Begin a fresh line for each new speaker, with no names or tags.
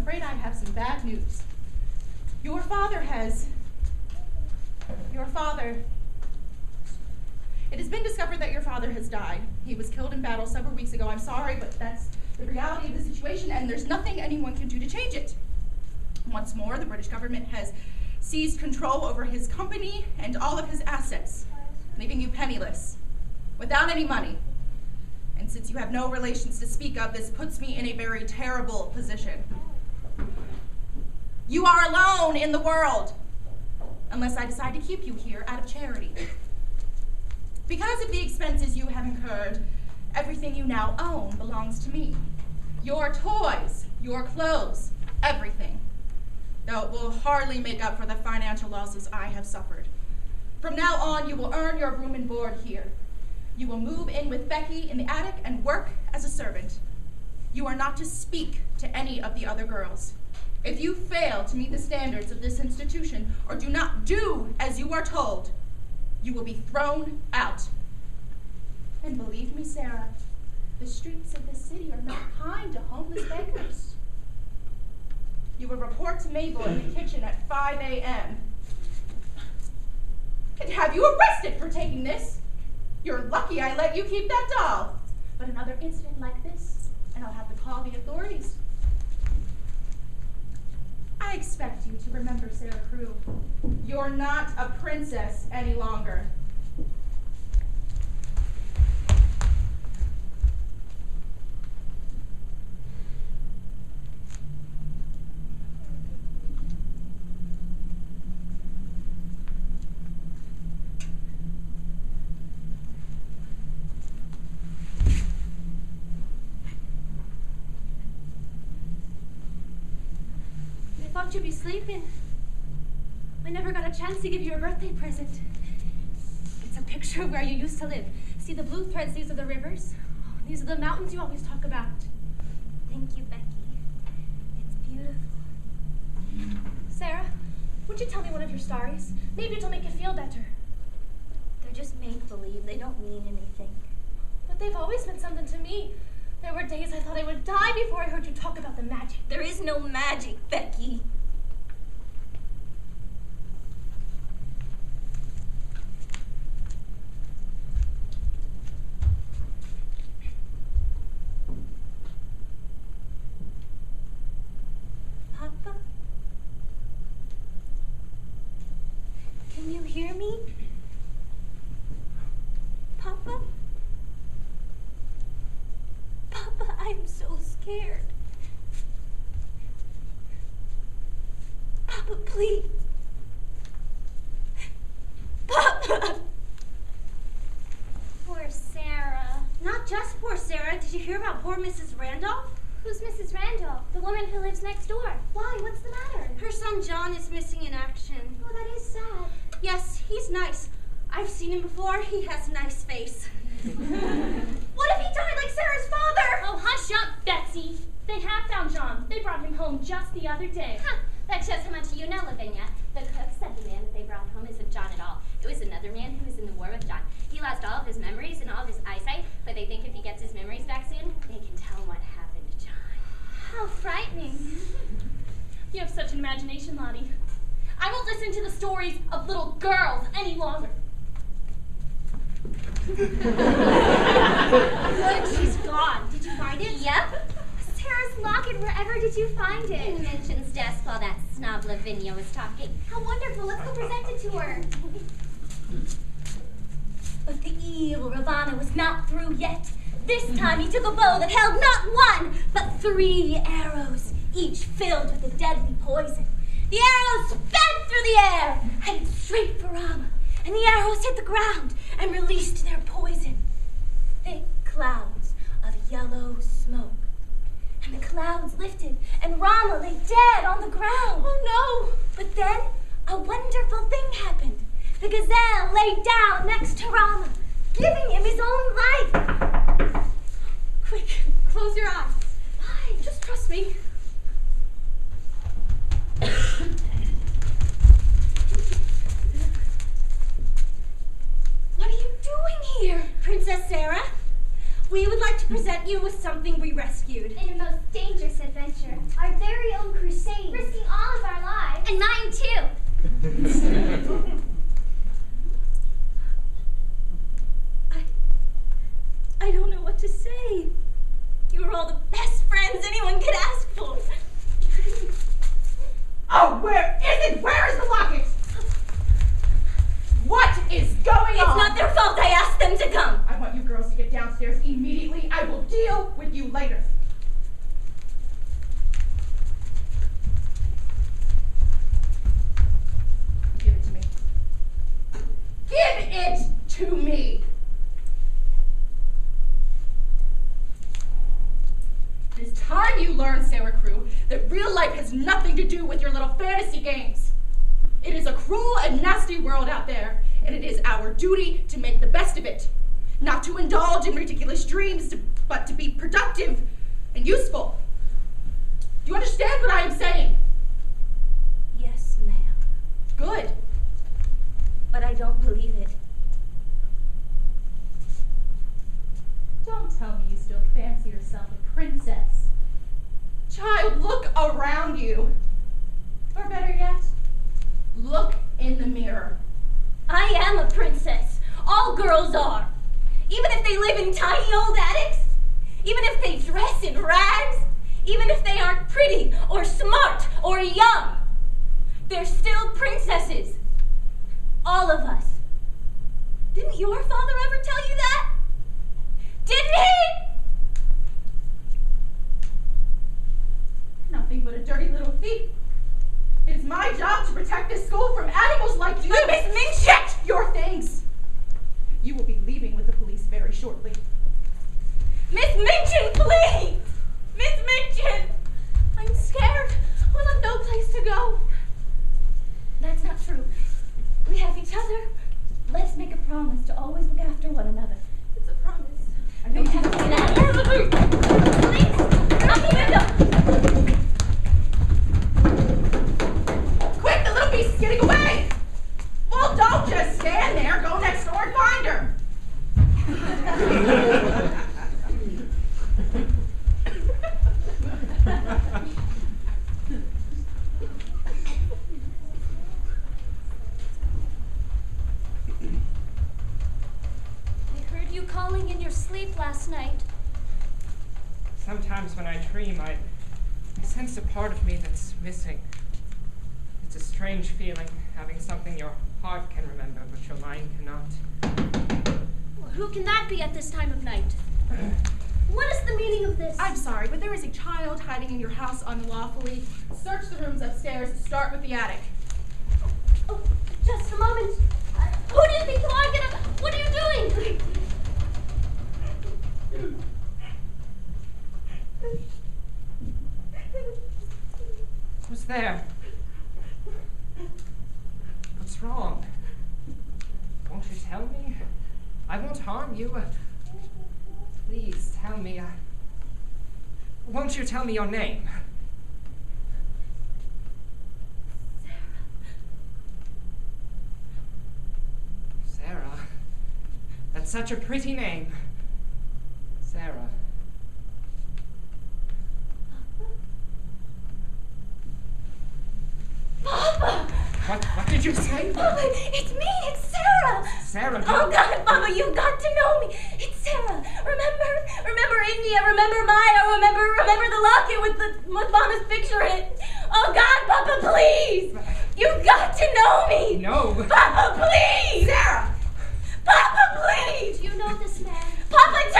afraid I have some bad news. Your father... It has been discovered that your father has died. He was killed in battle several weeks ago. I'm sorry, but that's the reality of the situation, and there's nothing anyone can do to change it. Once more, the British government has seized control over his company and all of his assets, leaving you penniless, without any money. And since you have no relations to speak of, this puts me in a very terrible position. You are alone in the world, unless I decide to keep you here out of charity. Because of the expenses you have incurred, everything you now own belongs to me. Your toys, your clothes, everything. Though it will hardly make up for the financial losses I have suffered. From now on, you will earn your room and board here. You will move in with Becky in the attic and work as a servant. You are not to speak to any of the other girls. If you fail to meet the standards of this institution or do not do as you are told, you will be thrown out. And believe me, Sarah, the streets of this city are not kind to homeless beggars. You will report to Mabel in the kitchen at 5 a.m. and have you arrested for taking this. You're lucky I let you keep that doll. But another incident like this, and I'll have to call the authorities. I expect you to remember, Sarah Crew. You're not a princess any longer.
I thought you'd be sleeping. I never got a chance to give you a birthday present. It's a picture of where you used to live. See the blue threads? These are the rivers. These are the mountains you always talk about.
Thank you, Becky. It's beautiful.
Sarah, would you tell me one of your stories? Maybe it'll make you feel better.
They're just make-believe. They don't mean anything.
But they've always meant something to me. There were days I thought I would die before I heard you talk about the magic.
There is no magic, Becky. Papa? Can you hear me? Papa? Papa, I'm so scared. Papa, please. Papa!
Poor Sarah. Not just poor Sarah. Did you hear about poor Mrs. Randolph?
Who's Mrs. Randolph? The woman who lives next door. Why? What's the matter?
Her son John is missing in action.
Oh, that is sad.
Yes, he's nice. I've seen him before. He has a nice face.
What if he died like Sarah's father?
Oh, hush up, Betsy. They have found John. They brought him home just the other day.
Huh. That shows how much you know, Lavinia. The cook said the man that they brought home isn't John at all. It was another man who was in the war with John. He lost all of his memories and all of his eyesight, but they think if he gets his memories back soon, they can tell what happened to John.
How frightening.
You have such an imagination, Lottie. I won't listen to the stories of little girls any longer.
Good, she's gone. Did you find it?
Yep. Sarah's locket, wherever did you find it?
In Minchin's desk while that snob Lavinia was talking.
How wonderful. Let's go present it to her.
But the evil Ravana was not through yet. This time he took a bow that held not one, but 3 arrows, each filled with a deadly poison. The arrows sped through the air, headed straight for Rama, and the arrows hit the ground and released their poison. Thick clouds of yellow smoke. And the clouds lifted, and Rama lay dead on the ground.
Oh, no.
But then a wonderful thing happened. The gazelle lay down next to Rama, giving him his own life.
Quick, close your eyes. Why? Just trust me.
What are you doing here?
Princess Sarah?
We would like to present you with something we rescued.
In a most dangerous adventure, our very own crusade, risking all of our lives. And mine too.
I don't know what to say. You are all the best friends anyone could ask for.
Oh, where is it? Where is the locket? What is going
It's
on?
not their fault I asked them to come.
I want you girls to get downstairs immediately. I will deal with you later. Give it to me. Give it to me. It is time you learn, Sarah Crew, that real life has nothing to do with your little fantasy games. It is a cruel and nasty world out there, and it is our duty to make the best of it. Not to indulge in ridiculous dreams, but to be productive and useful. Do you understand what I am saying?
Yes, ma'am.
Good.
But I don't believe it.
Don't tell me you still fancy yourself a princess. Child, look around you. Or better yet, look in the mirror.
I am a princess. All girls are. Even if they live in tiny old attics, even if they dress in rags, even if they aren't pretty or smart or young, they're still princesses. All of us. Didn't your father ever tell you that? Didn't he?
Nothing but a dirty little thief. It is my job to protect this school from animals like you.
Miss Minchin!
Check your things. You will be leaving with the police very shortly.
Miss Minchin, please! Miss Minchin! I'm scared. We'll have no place to go. That's not true. We have each other. Let's make a promise to always look after one another. It's a promise.
I know
We have to get out of here. Please, out the window.
Quick, the little beast is getting away! Well, don't just stand there. Go next door and find her.
I heard you calling in your sleep last night.
Sometimes when I dream, I sense a part of me that's missing. It's a strange feeling, having something your heart can remember, but your mind cannot.
Well, who can that be at this time of night? What is the meaning of this?
I'm sorry, but there is a child hiding in your house unlawfully. Search the rooms upstairs. Start with the attic.
Oh, just a moment. Who do you think you are? Get up. What are you doing?
Who's there? What's wrong? Won't you tell me? I won't harm you. Please tell me. Won't you tell me your name? Sarah. That's such a pretty name. Sarah.
Papa!
What did you say?
Papa, it's me, it's Sarah!
Sarah,
Oh God, Papa, you've got to know me! It's Sarah! Remember India, remember Maya, remember the locket with Mama's picture in it! Oh God, Papa, please! You've got to know me!
No.
Papa, please!
Sarah!
Papa, please!
Do you know this man?
Papa,